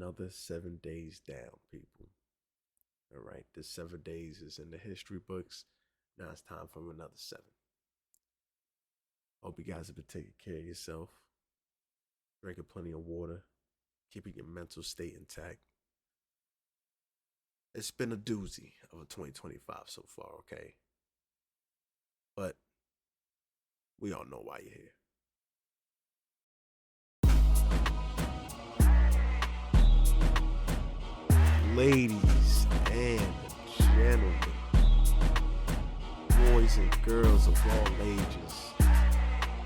another 7 days down, people. All right, this 7 days is in the history books. Now it's time for another seven. Hope you guys have been taking care of yourself, drinking plenty of water, keeping your mental state intact. It's been a doozy of a 2025 so far, okay? But we all know why you're here. Ladies and gentlemen, boys and girls of all ages,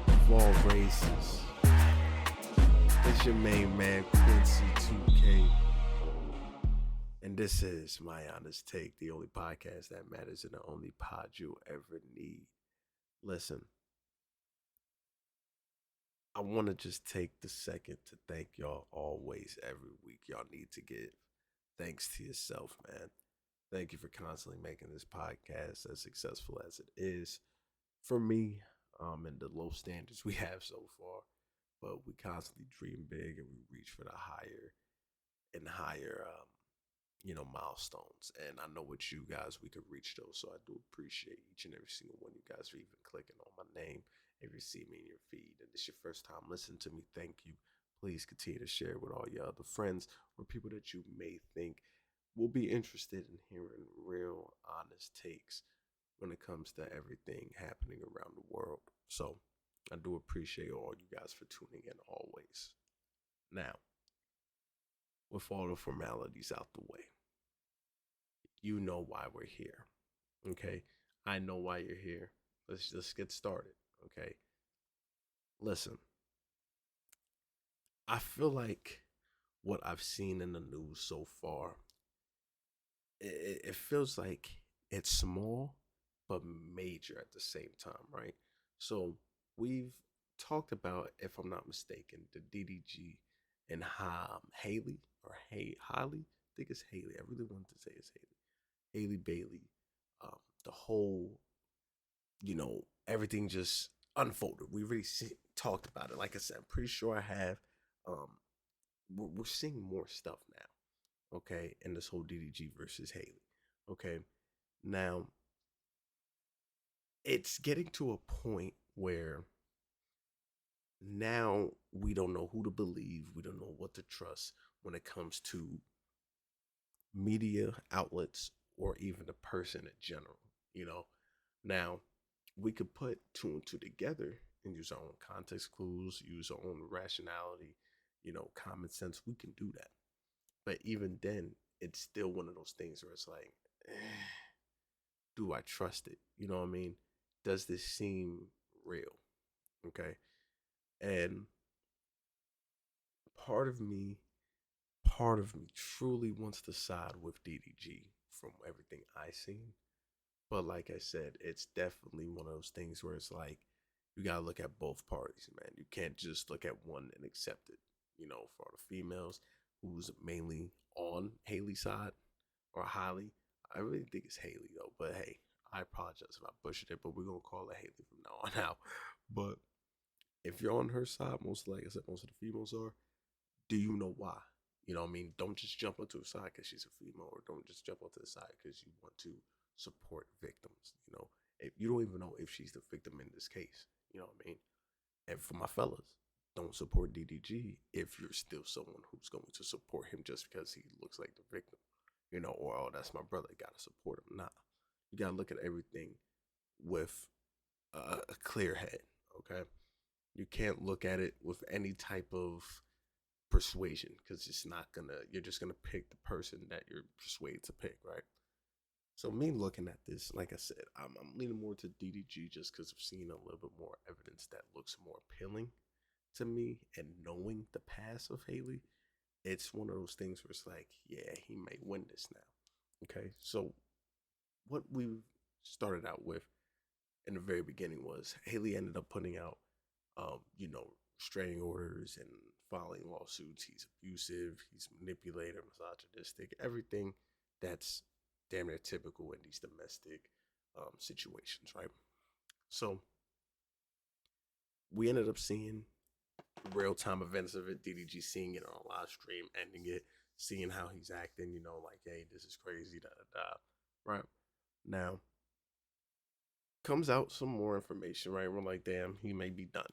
of all races, it's your main man Quincy 2K, and this is My Honest Take, the only podcast that matters and the only pod you'll ever need. Listen, I want to just take the second to thank y'all always, every week. Y'all need to give thanks to yourself, man. Thank you for constantly making this podcast as successful as it is for me, and the low standards we have so far. But we constantly dream big and we reach for the higher and higher, milestones. And I know with you guys, we could reach those. So I do appreciate each and every single one of you guys for even clicking on my name. If you see me in your feed and it's your first time listening to me, thank you. Please continue to share with all your other friends or people that you may think will be interested in hearing real, honest takes when it comes to everything happening around the world. So I do appreciate all you guys for tuning in always. Now, with all the formalities out the way, you know why we're here. Okay? I know why you're here. Let's just get started. Okay? Listen, I feel like what I've seen in the news so far, it feels like it's small but major at the same time, right? So we've talked about, if I'm not mistaken, the DDG and Haley or Hailey. I think it's Haley. I really wanted to say it's Haley. Halle Baiiley. The whole, everything just unfolded. We really talked about it. Like I said, I'm pretty sure I have. We're seeing more stuff now, okay, in this whole DDG versus Haley, okay. Now, it's getting to a point where now we don't know who to believe, we don't know what to trust when it comes to media outlets or even the person in general, you know. Now, we could put two and two together and use our own context clues, use our own rationality, common sense. We can do that. But even then, it's still one of those things where it's like, do I trust it? You know what I mean? Does this seem real? Okay. And part of me, truly wants to side with DDG from everything I seen. But like I said, it's definitely one of those things where it's like, you gotta look at both parties, man. You can't just look at one and accept it. For the females who's mainly on Haley's side or Hailey. I really think it's Haley though, but hey, I apologize if I butchered it, but we're gonna call it Haley from now on out. But if you're on her side, like I said, most of the females are, do you know why? You know what I mean? Don't just jump onto her side because she's a female, or don't just jump onto the side because you want to support victims. If you don't even know if she's the victim in this case. You know what I mean? And for my fellas, don't support DDG if you're still someone who's going to support him just because he looks like the victim. Or, oh, that's my brother, gotta support him. Nah, you gotta look at everything with a clear head, okay? You can't look at it with any type of persuasion because you're just gonna pick the person that you're persuaded to pick, right? So me looking at this, like I said, I'm leaning more to DDG just because I've seen a little bit more evidence that looks more appealing to me, and knowing the past of Haley, it's one of those things where it's like, yeah, he may win this now. Okay, so what we started out with in the very beginning was Haley ended up putting out, restraining orders and filing lawsuits. He's abusive, he's manipulative, misogynistic, everything that's damn near typical in these domestic situations, right? So we ended up seeing real time events of it. DDG seeing it on a live stream, ending it, seeing how he's acting, like, hey, this is crazy, da da da. Right. Now, comes out some more information, right? We're like, damn, he may be done.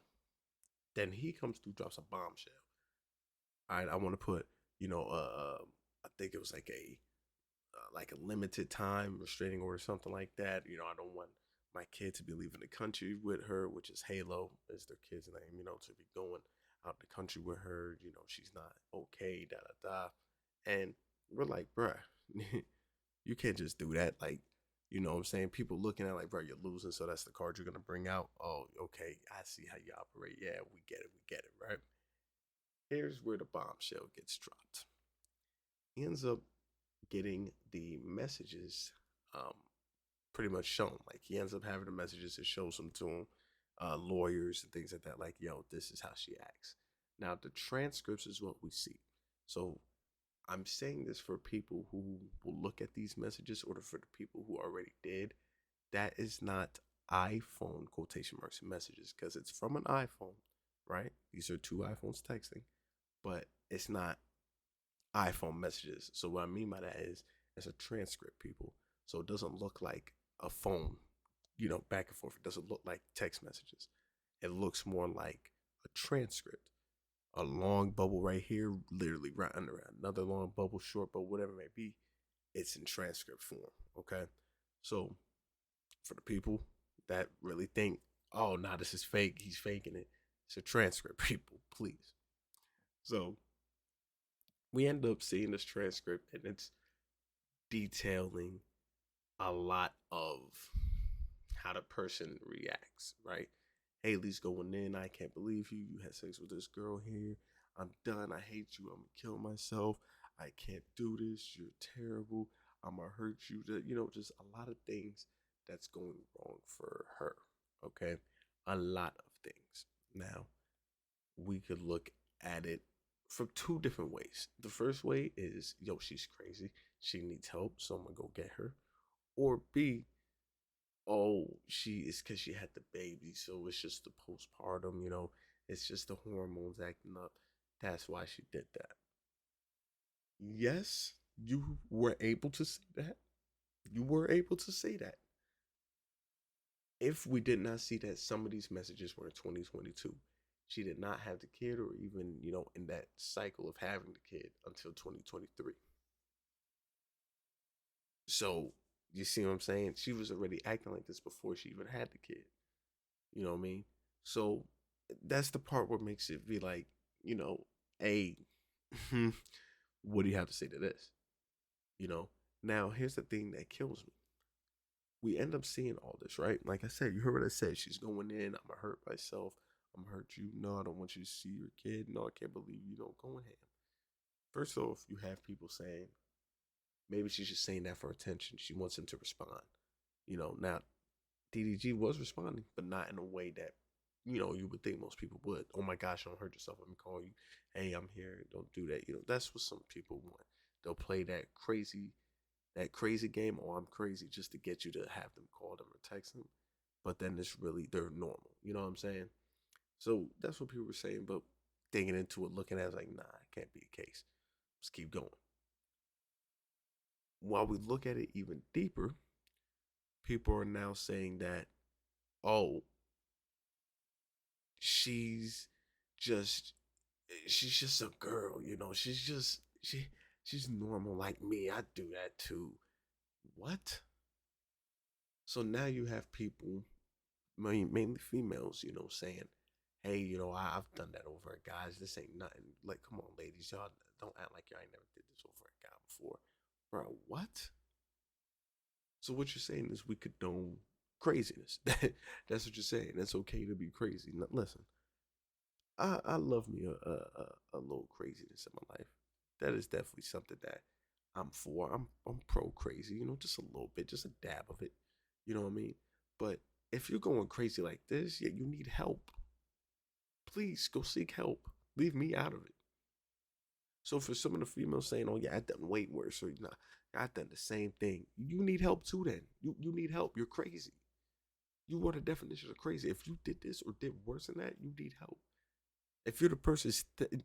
Then he comes through, drops a bombshell. All right, I want to put, I think it was like a limited time restraining order, something like that. I don't want my kid to be leaving the country with her, which is Halo, is their kid's name. To be going out the country with her. She's not okay, da da da. And we're like, bruh, you can't just do that. Like, you know what I'm saying? People looking at like, bro, you're losing, so that's the card you're gonna bring out. Oh, okay, I see how you operate. Yeah, we get it, right? Here's where the bombshell gets dropped. He ends up getting the messages um, pretty much shown. Like he ends up having the messages, it shows them to him, lawyers and things like that. Like, yo, this is how she acts. Now the transcripts is what we see. So I'm saying this for people who will look at these messages, or for the people who already did. That is not iPhone quotation marks messages, because it's from an iPhone, right? These are two iPhones texting, but it's not iPhone messages. So what I mean by that is it's a transcript, people. So it doesn't look like a phone, back and forth. It doesn't look like text messages. It looks more like a transcript. A long bubble right here, literally right under it. Another long bubble, short bubble, whatever it may be. It's in transcript form. Okay. So for the people that really think, oh, nah, this is fake, he's faking it. It's a transcript, people, please. So we end up seeing this transcript, and it's detailing a lot of how the person reacts, right? Haley's going in. I can't believe you had sex with this girl here. I'm done. I hate you. I'm gonna kill myself. I can't do this. You're terrible. I'm gonna hurt you. Just a lot of things that's going wrong for her. Okay, a lot of things. Now we could look at it from two different ways. The first way is, yo, she's crazy. She needs help, so I'm gonna go get her. Or B, oh, she is because she had the baby, so it's just the postpartum, it's just the hormones acting up. That's why she did that. Yes, you were able to say that. You were able to say that. If we did not see that some of these messages were in 2022, she did not have the kid, or even, in that cycle of having the kid until 2023. So, you see what I'm saying? She was already acting like this before she even had the kid. You know what I mean? So that's the part where it makes it be like, hey, what do you have to say to this? Now here's the thing that kills me. We end up seeing all this, right? Like I said, you heard what I said. She's going in. I'm gonna hurt myself. I'm gonna hurt you. No, I don't want you to see your kid. No, I can't believe you don't go in ham. First off, you have people saying maybe she's just saying that for attention. She wants him to respond. Now DDG was responding, but not in a way that you would think most people would. Oh my gosh, don't hurt yourself. Let me call you. Hey, I'm here. Don't do that. That's what some people want. They'll play that crazy game. Oh, I'm crazy, just to get you to have them call them or text them. But then it's really they're normal. You know what I'm saying? So that's what people were saying. But digging into it, looking at it, like, nah, it can't be the case. Let's keep going. While we look at it even deeper, people are now saying that, oh, she's just she's just a girl, she's normal like me. I do that too. What? So now you have people, mainly females, saying, hey, I've done that over a guys. This ain't nothing. Like, come on, ladies, y'all don't act like y'all ain't never did this over a guy before. Bro, what? So what you're saying is we condone craziness. That's what you're saying. It's okay to be crazy. Now, listen, I love me a little craziness in my life. That is definitely something that I'm for. I'm pro crazy, just a little bit, just a dab of it. You know what I mean? But if you're going crazy like this, yeah, you need help. Please go seek help. Leave me out of it. So for some of the females saying, "Oh yeah, I done way worse," or "Nah, I done the same thing," you need help too. Then you need help. You're crazy. You are the definition of crazy. If you did this or did worse than that, you need help. If you're the person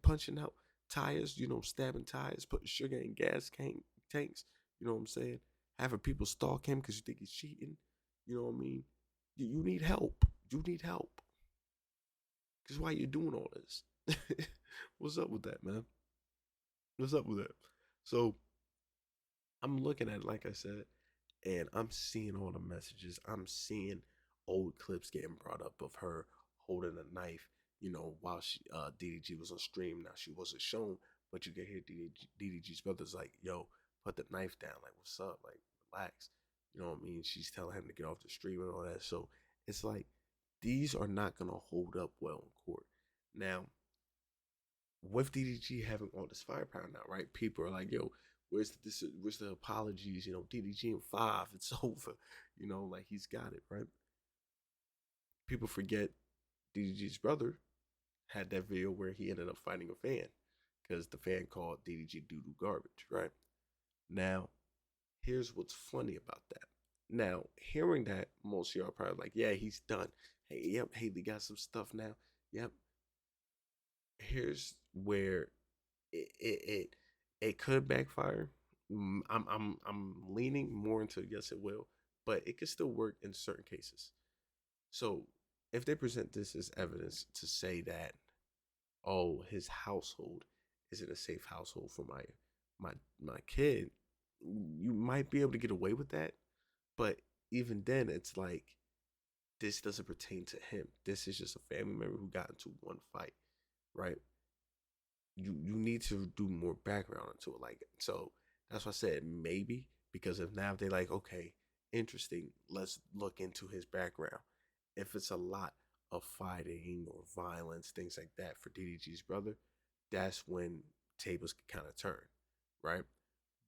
punching out tires, stabbing tires, putting sugar in tanks, you know what I'm saying? Having people stalk him because you think he's cheating, you know what I mean? You need help. You need help. Because why you doing all this? What's up with that, man? What's up with that? So I'm looking at it, like I said, and I'm seeing all the messages. I'm seeing old clips getting brought up of her holding a knife, while DDG was on stream. Now she wasn't shown, but you can hear DDG's brother's like, "Yo, put the knife down. Like, what's up? Like, relax." You know what I mean? She's telling him to get off the stream and all that. So it's like these are not gonna hold up well in court. Now, with DDG having all this firepower now, right? People are like, "Yo, where's the apologies? DDG in 5, it's over. Like he's got it, right?" People forget DDG's brother had that video where he ended up fighting a fan because the fan called DDG doo doo garbage, right? Now, here's what's funny about that. Now, hearing that, most of y'all are probably like, "Yeah, he's done. Hey, yep, Haley got some stuff now. Yep." Here's where it could backfire. I'm leaning more into yes, it will, but it could still work in certain cases. So if they present this as evidence to say that, oh, his household isn't a safe household for my kid, you might be able to get away with that. But even then, it's like this doesn't pertain to him. This is just a family member who got into one fight, right? You need to do more background into it. Like, so that's why I said maybe, because if now they like, okay, interesting, let's look into his background. If it's a lot of fighting or violence, things like that for DDG's brother, that's when tables can kind of turn, right?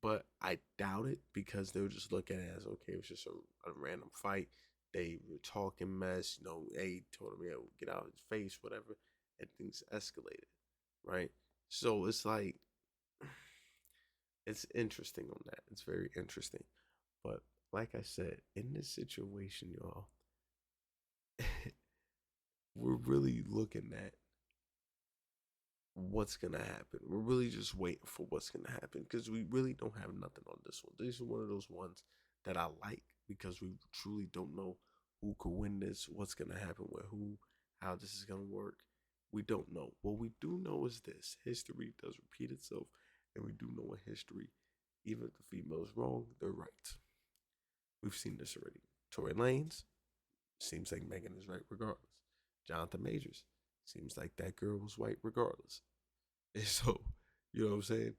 But I doubt it, because they'll just look at it as, okay, it was just a random fight. They were talking mess, A told him, yeah, get out of his face, whatever, and things escalated, right? So it's like, it's interesting on that. It's very interesting. But like I said, in this situation, y'all, we're really looking at what's gonna happen. We're really just waiting for what's gonna happen, because we really don't have nothing on this one. This is one of those ones that I like, because we truly don't know who could win this, what's gonna happen with who, how this is gonna work. We don't know. What we do know is this: history does repeat itself, and we do know in history, even if the female is wrong, they're right. We've seen this already. Tory Lanez, seems like Megan is right regardless. Jonathan Majors, seems like that girl was white regardless. And so, you know what I'm saying?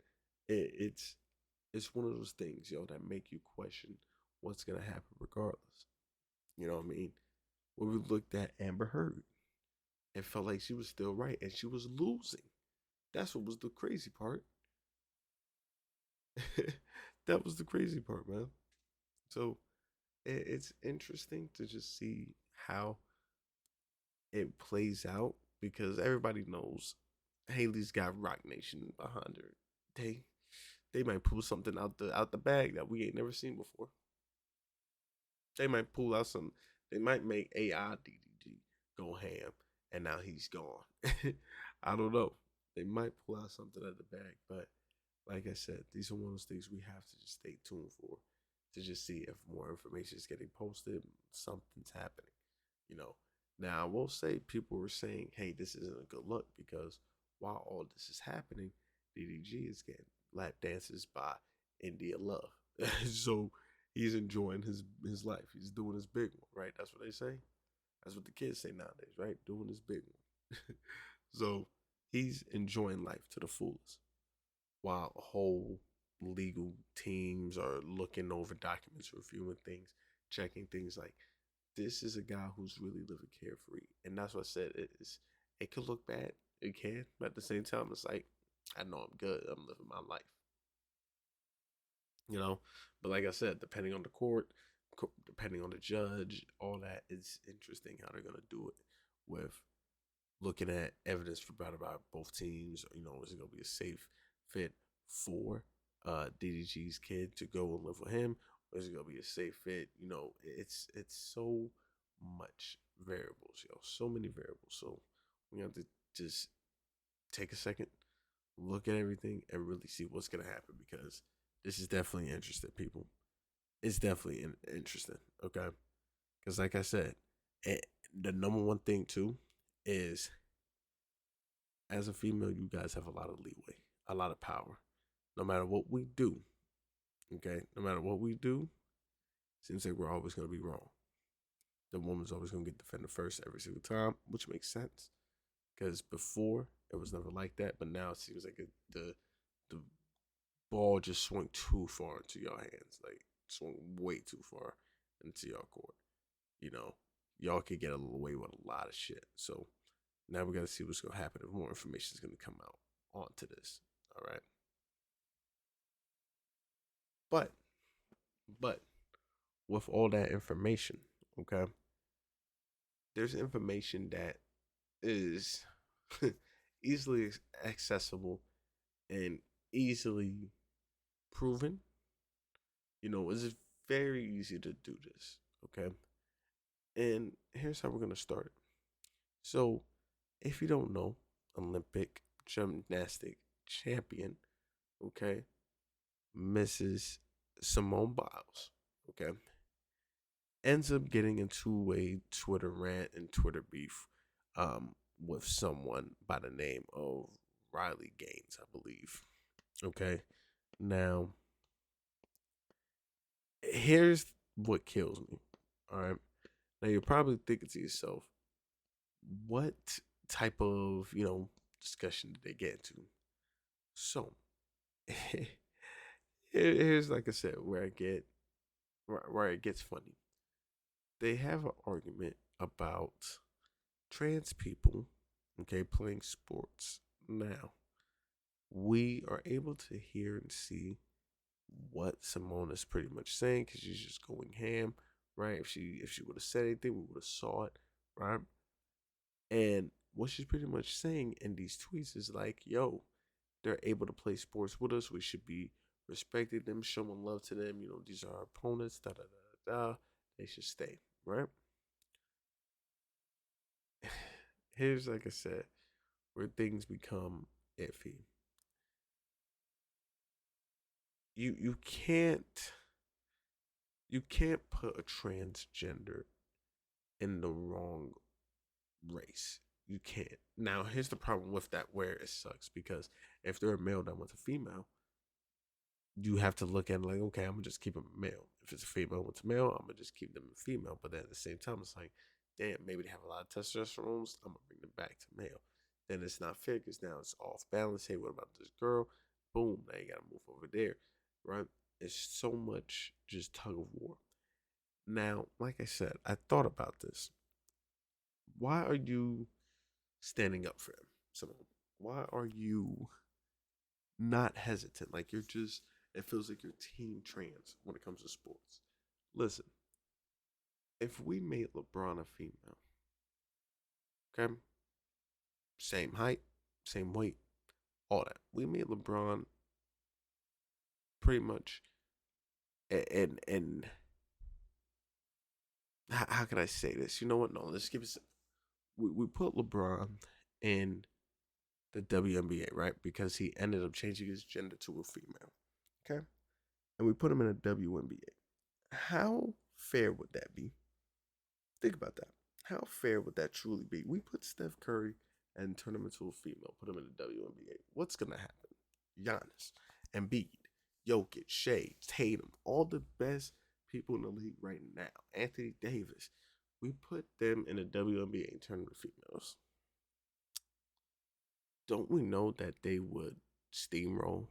It's one of those things, yo, that make you question what's gonna happen regardless. You know what I mean? When we looked at Amber Heard, it felt like she was still right and she was losing. That's what was the crazy part. That was the crazy part, man. So it's interesting to just see how it plays out, because everybody knows Haley's got Rock Nation behind her. They might pull something out the bag that we ain't never seen before. They might pull out some. They might make AI DDG go ham, and now he's gone. I don't know. They might pull out something out of the bag, but like I said, these are one of those things we have to just stay tuned for, to just see if more information is getting posted, something's happening. You know. Now I will say, people were saying, "Hey, this isn't a good look," because while all this is happening, DDG is getting lap dances by India Love. So he's enjoying his life. He's doing his big one, right? That's what they say. That's what the kids say nowadays, right? Doing his big one. So he's enjoying life to the fullest, while whole legal teams are looking over documents, reviewing things, checking things. Like, this is a guy who's really living carefree, and that's what I said. It could look bad, it can, but at the same time, it's like, I know I'm good. I'm living my life, you know. But like I said, depending on the court, depending on the judge, all that is interesting how they're gonna do it with looking at evidence provided by both teams. Is it gonna be a safe fit for DDG's kid to go and live with him, or is it gonna be a safe fit? It's so much variables, so many variables. So we have to just take a second, look at everything and really see what's gonna happen because this is definitely interesting, people. It's definitely interesting, okay? Because like I said, the number one thing too is as a female, you guys have a lot of leeway, a lot of power. No matter what we do, okay? No matter what we do, seems like we're always gonna be wrong. The woman's always gonna get defended first every single time, which makes sense. Because before it was never like that, but now it seems like the ball just swung too far into your hands, like swung way too far into your court. You know, y'all could get away with a lot of shit. So now we got to see what's gonna happen if more information is gonna come out onto this. All right, but but with all that information, okay, there's information that is easily accessible and easily proven. It's very easy to do this. Okay, and here's how we're gonna start it. So, if you don't know, Olympic gymnastic champion, okay, Mrs. Simone Biles, okay, ends up getting into a Twitter rant and Twitter beef with someone by the name of Riley Gaines, I believe. Okay, now here's what kills me. All right, now you're probably thinking to yourself, what type of discussion did they get into? So here's like I said, where it gets funny. They have an argument about trans people, okay, playing sports. Now we are able to hear and see what Simone is pretty much saying because she's just going ham, right? If she would have said anything, we would have saw it, right? And what she's pretty much saying in these tweets is like, yo, they're able to play sports with us. We should be respecting them, showing love to them. These are our opponents, da da da da. They should stay, right? Here's, like I said, where things become iffy. You can't put a transgender in the wrong race. You can't. Now, here's the problem with that where it sucks because if they're a male that wants a female, you have to look at it like, okay, I'm gonna just keep them male. If it's a female wants a male, I'm gonna just keep them a female. But then at the same time, it's like, damn, maybe they have a lot of testosterone. I'm gonna bring them back to male. Then it's not fair because now it's off balance. Hey, what about this girl? Boom, now you gotta move over there, right? It's so much just tug of war. Now, like I said, I thought about this. Why are you standing up for him, Simone? Why are you not hesitant? Like you're just, it feels like you're team trans when it comes to sports. Listen, if we made LeBron a female, okay, same height, same weight, all that, we made LeBron pretty much, and how can I say this? You know what? No, let's give it. We put LeBron in the WNBA, right? Because he ended up changing his gender to a female. Okay? And we put him in a WNBA. How fair would that be? Think about that. How fair would that truly be? We put Steph Curry and turn him into a female, put him in the WNBA. What's gonna happen? Giannis, Embiid, Jokic, Shea, Tatum, all the best people in the league right now. Anthony Davis. We put them in the WNBA and turn them to females. Don't we know that they would steamroll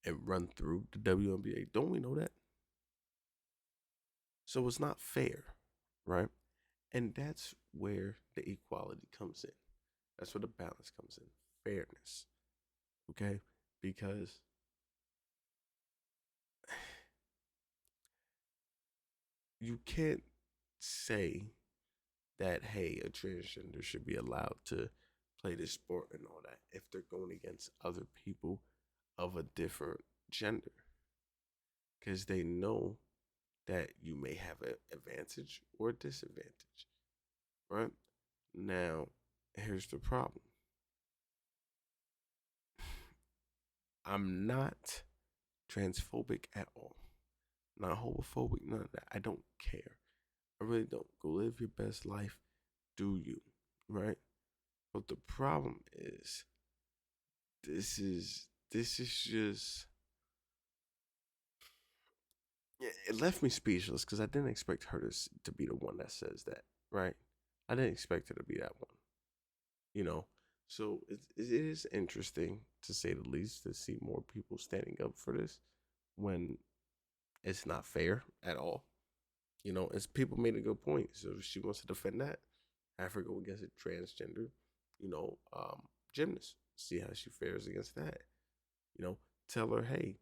and run through the WNBA? Don't we know that? So it's not fair, right? And that's where the equality comes in. That's where the balance comes in. Fairness. Okay? Because you can't say that, hey, a transgender should be allowed to play this sport and all that if they're going against other people of a different gender. Because they know that you may have an advantage or a disadvantage, right? Now, here's the problem. I'm not transphobic at all. Not homophobic, none of that. I don't care. I really don't. Go live your best life. Do you, right? But the problem is, this is just, it left me speechless because I didn't expect her to be the one that says that, right? I didn't expect her to be that one, you know. So it is interesting to say the least to see more people standing up for this when it's not fair at all. You know, as people made a good point. So if she wants to defend that, have her go against a transgender, you know, gymnast. See how she fares against that. You know, tell her, hey,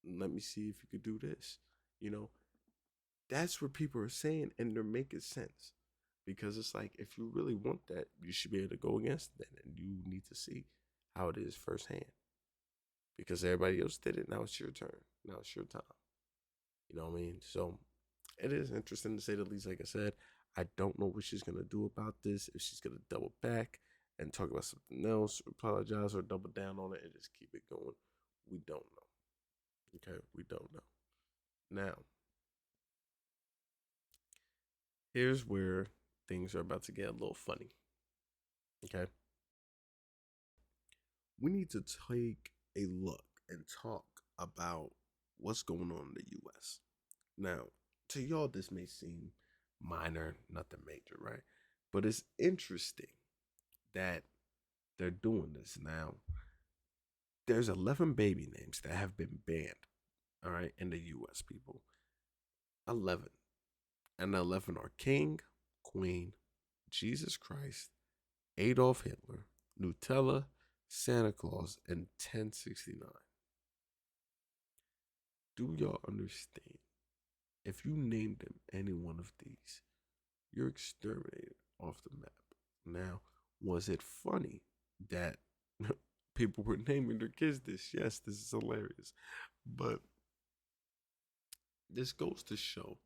let me see if you could do this. You know, that's what people are saying, and they're making sense. Because it's like, if you really want that, you should be able to go against that, and you need to see how it is firsthand. Because everybody else did it, now it's your turn. Now it's your time. You know what I mean? So it is interesting to say the least. Like I said, I don't know what she's gonna do about this. If she's gonna double back and talk about something else, apologize, or double down on it and just keep it going. We don't know. Okay, we don't know. Now, here's where things are about to get a little funny. Okay, we need to take a look and talk about what's going on in the U.S. Now, to y'all, this may seem minor, nothing major, right? But it's interesting that they're doing this now. There's 11 baby names that have been banned, all right, in the US, people. 11. And the 11 are King, Queen, Jesus Christ, Adolf Hitler, Nutella, Santa Claus, and 1069. Do y'all understand? If you name them any one of these, you're exterminated off the map. Now, was it funny that people were naming their kids this? Yes, this is hilarious. But this goes to show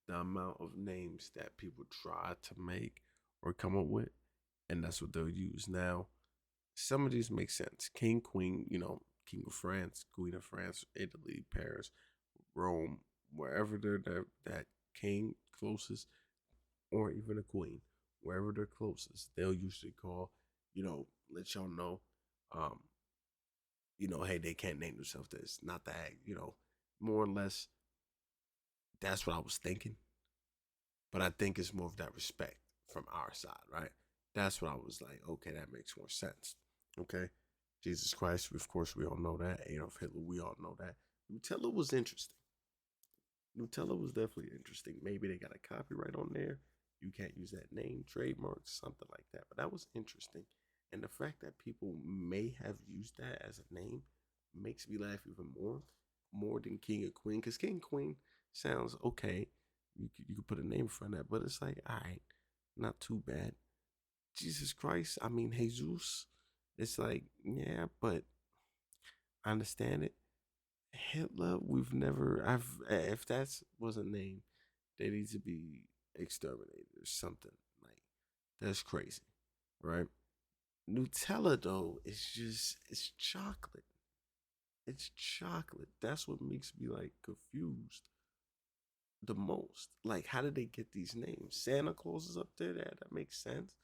the amount of names that people try to make or come up with, and that's what they'll use. Now, some of these make sense. King, Queen, you know, King of France, Queen of France, Italy, Paris, Rome, wherever they're that king closest, or even a queen, wherever they're closest, they'll usually call, let y'all know, um, hey, they can't name themselves this, not that, more or less. That's what I was thinking. But I think it's more of that respect from our side, right? That's what I was like, okay, that makes more sense. Okay. Jesus Christ, of course, we all know that. Adolf Hitler, we all know that. Nutella was interesting. Nutella was definitely interesting. Maybe they got a copyright on there. You can't use that name, trademark, something like that. But that was interesting. And the fact that people may have used that as a name makes me laugh even more than King or Queen. Because King Queen sounds okay. You could put a name in front of that, but it's like, all right, not too bad. Jesus Christ, I mean, Jesus. It's like, yeah, but I understand it. Hitler, if that was a name, they need to be exterminated or something. Like, that's crazy, right? Nutella, though, it's chocolate. It's chocolate. That's what makes me, like, confused the most. Like, how did they get these names? Santa Claus is up there. That makes sense,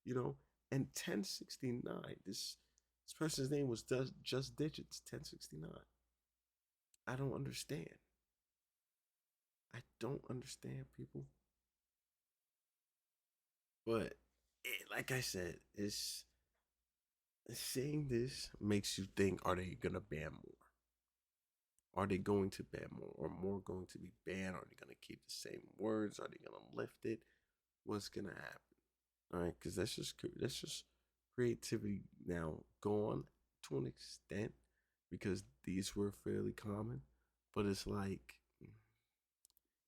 you know. And 1069. This person's name was just digits 1069. I don't understand. I don't understand, people. But like I said, it's saying this makes you think: Are they gonna ban more? Are they going to ban more, or more going to be banned? Are they gonna keep the same words? Are they gonna lift it? What's gonna happen? All right, because that's just creativity now gone to an extent because these were fairly common, but it's like,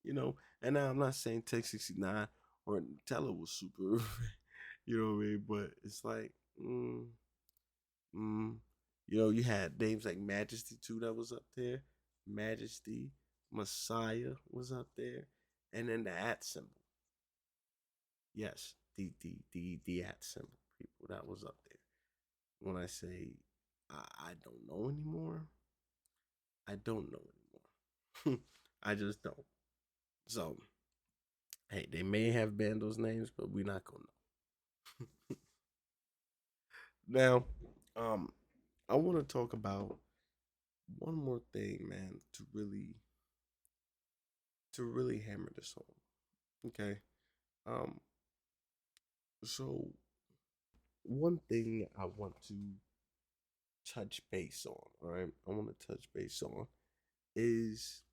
and now I'm not saying Tech 69 or Nutella was super, you know what I mean, but it's like, mm, you had names like Majesty too that was up there, Majesty, Messiah was up there, and then the at symbol. Yes, the at symbol, people, that was up there. When I say I don't know anymore. I don't know anymore. I just don't. So hey, they may have banned those names, but we're not gonna know. Now, um, I want to talk about one more thing, man, to really hammer this home. Okay. Um, so one thing I want to touch base on, all right? I want to touch base on is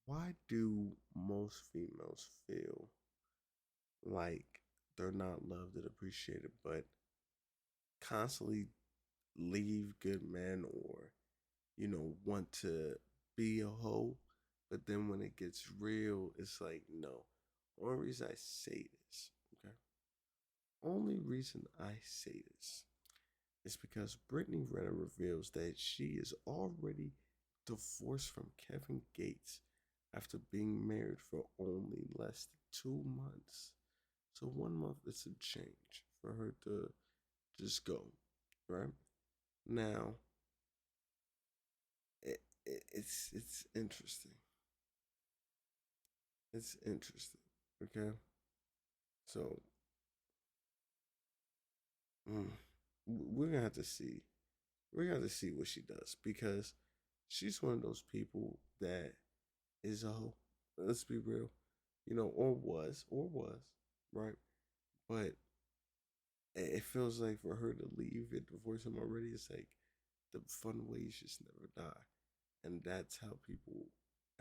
why do most females feel like they're not loved and appreciated, but constantly leave good men or, want to be a hoe, but then when it gets real, it's like, no. Only reason I say this, okay? Only reason I say this is because Brittany Renner reveals that she is already divorced from Kevin Gates after being married for only less than 2 months. So 1 month is some change for her to just go, right? Now, it's interesting. It's interesting. Okay, so mm, we're gonna have to see. We're gonna have to see what she does because she's one of those people that is a hoe. Let's be real, or was, right? But it feels like for her to leave and divorce him already, it's like the fun ways just never die, and that's how people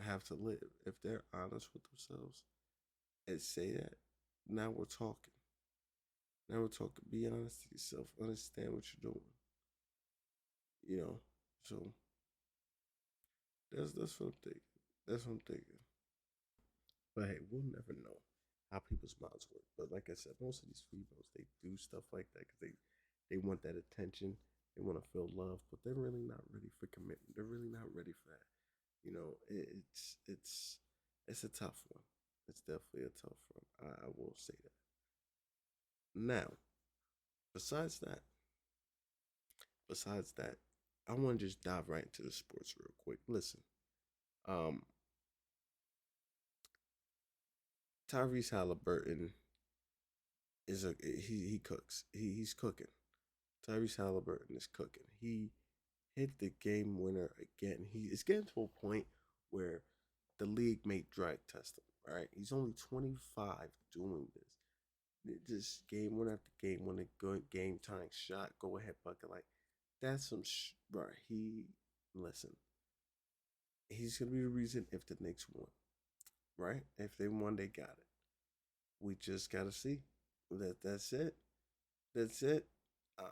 have to live. If they're honest with themselves and say that, now we're talking. Now we're talking. Be honest to yourself. Understand what you're doing. You know. So that's what I'm thinking. That's what I'm thinking. But hey, we'll never know how people's minds work. But like I said, most of these females they do stuff like that because they want that attention. They want to feel love, but they're really not ready for commitment. They're really not ready for that. It's a tough one. It's definitely a tough one. I will say that. Now, besides that, besides that, I want to just dive right into the sports real quick. Listen, um, Tyrese Halliburton he cooks. He's cooking. Tyrese Halliburton is cooking. He hit the game winner again. He is getting to a point where the league may drag test him. Right? He's only 25 doing this. Just game winner after game winner, good game tying shot, go ahead bucket. Like that's some right. Listen. He's gonna be the reason if the Knicks won. Right? If they won, they got it. We just gotta see. That's it. That's it.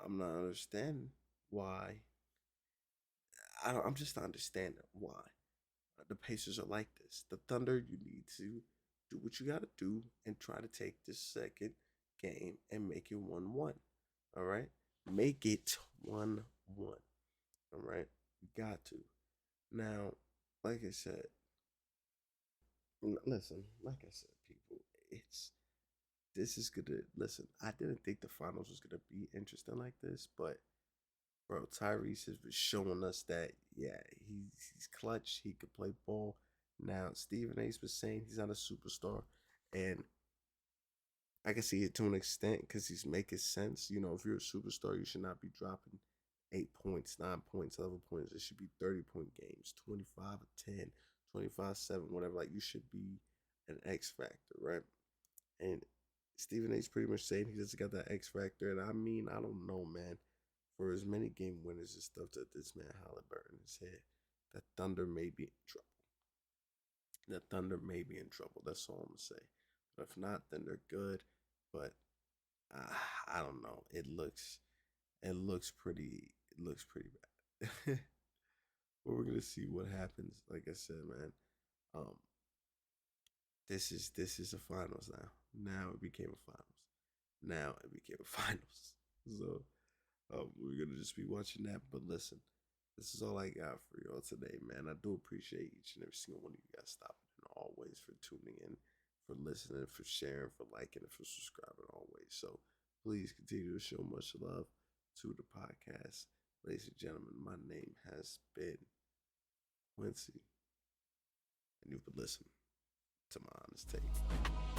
I'm not understanding why. I'm just not understanding why the Pacers are like this. The Thunder, you need to do what you got to do and try to take this second game and make it 1-1. All right? Make it 1-1. All right? You got to. Now, like I said, listen, like I said, people, it's this is gonna listen. I didn't think the finals was gonna be interesting like this, but bro, Tyrese has been showing us that yeah, he's clutch. He could play ball. Now Stephen A's was saying he's not a superstar, and I can see it to an extent because he's making sense. If you're a superstar, you should not be dropping 8 points, 9 points, 11 points. It should be 30-point games, 25 10, 25-7, whatever. Like you should be an X factor, right? And Stephen A's pretty much saying he just got that X factor. And I mean, I don't know, man. For as many game winners and stuff that this man Halliburton has hit, the Thunder may be in trouble. The Thunder may be in trouble. That's all I'm gonna say. But if not, then they're good. But I don't know. It looks pretty bad. But we're gonna see what happens. Like I said, man. Um, this is a finals now. Now it became a finals. Now it became a finals. So we're gonna just be watching that. But listen, this is all I got for y'all today, man. I do appreciate each and every single one of you guys stopping and always for tuning in, for listening, for sharing, for liking, and for subscribing always. So please continue to show much love to the podcast. Ladies and gentlemen, my name has been Quincy, and you've been listening to my honest take.